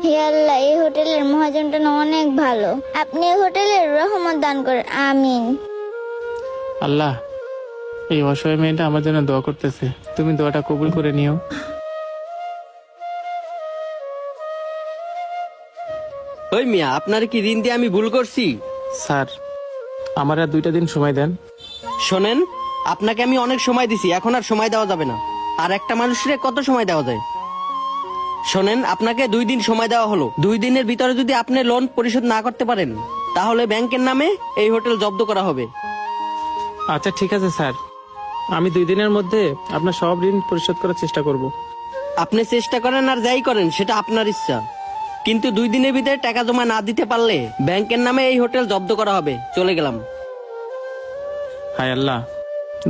হে আল্লাহ, এই হোটেলের মহাজনটা না অনেক ভালো। আপনি এই হোটেলের রহমত দান করেন, আমিন। আল্লাহ, এই অসহায় মেয়েটা আমার জন্য দোয়া করতেছে, তুমি দোয়াটা কবুল করে নিও। ওই মিয়া, আপনার কি ঋণ দিয়ে আমি ভুল করছি? স্যার, আমার আর 2টা দিন সময় দেন। শোনেন, আপনাকে আমি অনেক সময় দিছি, এখন আর সময় দেওয়া যাবে না। আর একটা মানুষের কত সময় দেওয়া যায়? শোনেন, আপনাকে 2 দিন সময় দেওয়া হলো। 2 দিনের ভিতরে যদি আপনি লোন পরিশোধ না করতে পারেন, তাহলে ব্যাংকের নামে এই হোটেল জব্দ করা হবে। আচ্ছা ঠিক আছে স্যার, আমি 2 দিনের মধ্যে আপনার সব ঋণ পরিশোধ করার চেষ্টা করব। আপনি চেষ্টা করেন আর যাই করেন, সেটা আপনার ইচ্ছা, কিন্তু 2 দিনের ভিতরে টাকা জমা না দিতে পারলে ব্যাংকের নামে এই হোটেল জব্দ করা হবে। চলে গেলাম। হায় আল্লাহ,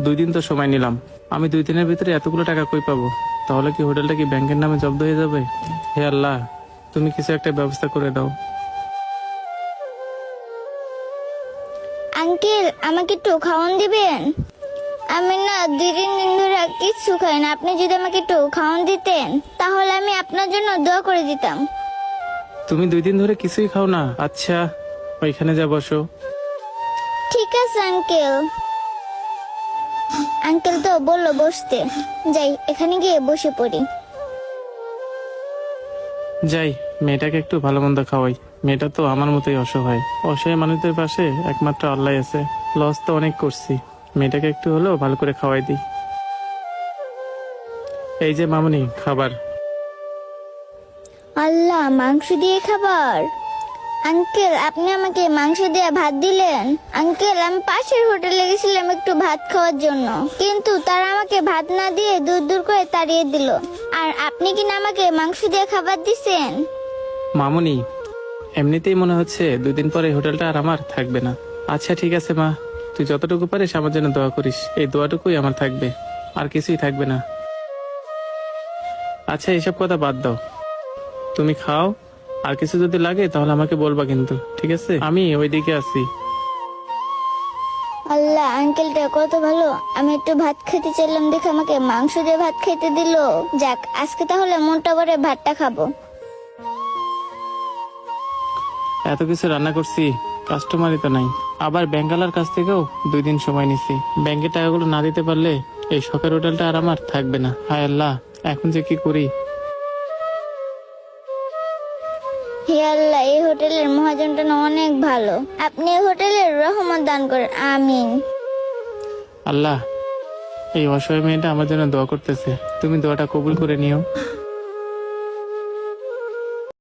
2 দিন তো সময় নিলাম, আমি 2 দিনের ভিতরে এতগুলো টাকা কই পাবো? তাহলে কি হোটেলটা কি ব্যাংকের নামে জব্দ হয়ে যাবে? হে আল্লাহ, তুমি কিছু একটা ব্যবস্থা করে দাও। আঙ্কেল, আমাকে একটু খাওয়ান দিবেন? আমি না 2-3 দিন ধরে কিচ্ছু খাই না। আপনি যদি আমাকে একটু খাওয়ান দিতেন, তাহলে আমি আপনার জন্য দোয়া করে দিতাম। তুমি 2 দিন ধরে কিছুই খাও না? আচ্ছা, ওইখানে যা বসো। ঠিক আছে আঙ্কেল। আঙ্কেল তো বললো বসতে, যাই এখানে গিয়ে বসে পড়ি। যাই, মেয়েটাকে একটু ভালো মন্দ খাওয়াই। মেয়েটা তো আমার মতোই অসহায়। অসহায় মানুষদের পাশে একমাত্র আল্লাহ আছে। লস তো অনেক করছি, মেয়েটাকে একটু হলেও ভালো করে খাওয়াই দিই। এই যে মামুনি, খাবার। আল্লাহ, মাংস দিয়ে খাবার? আঙ্কেল, আপনি আমাকে মাংস দিয়ে ভাত দিলেন? আঙ্কেল, আমি পাশের হোটেলে গেছিলাম একটু ভাত খাওয়ার জন্য, কিন্তু তারা আমাকে ভাত না দিয়ে দূর দূর করে তাড়িয়ে দিল। আর আপনি কিনা আমাকে মাংস দিয়ে খাবার দিছেন? মামুনি, এমনিতেই মনে হচ্ছে 2 দিন পরে এই হোটেলটা আর আমার থাকবে না। আচ্ছা ঠিক আছে মা, তুই যতটুকু পারিস আমার জন্য দোয়া করিস। এই দোয়াটুকুই আমার থাকবে, আর কিছুই থাকবে না। আচ্ছা, এসব কথা বাদ দাও, তুমি খাও। আর কিছু যদি লাগে তাহলে আমাকে বলবা কিন্তু, ঠিক আছে? আমি ওইদিকে আছি। আল্লাহ, আঙ্কেলটা কত ভালো। আমি একটু ভাত খেতে চাইলাম দেখে আমাকে মাংস দিয়ে ভাত খেতে দিল। যাক, আজকে তাহলে মনটা ভরে ভাতটা খাবো। এত কিছু রান্না করছি, কাস্টমারই তো নাই। আবার ব্যাংকালার কাছ থেকেও 2 দিন সময় নিছি। ব্যাংকের টাকাগুলো না দিতে পারলে এই শখের হোটেলটা আর আমার থাকবে না। হায় আল্লাহ, এখন যে কি করি? হে আল্লাহ, এই হোটেলের মহাজনটা না অনেক ভালো। আপনি এই হোটেলের রহমত দান করেন, আমিন। আল্লাহ, এই অসহায় মেয়েটা আমার জন্য দোয়া করতেছে, তুমি দোয়াটা কবুল করে নিও।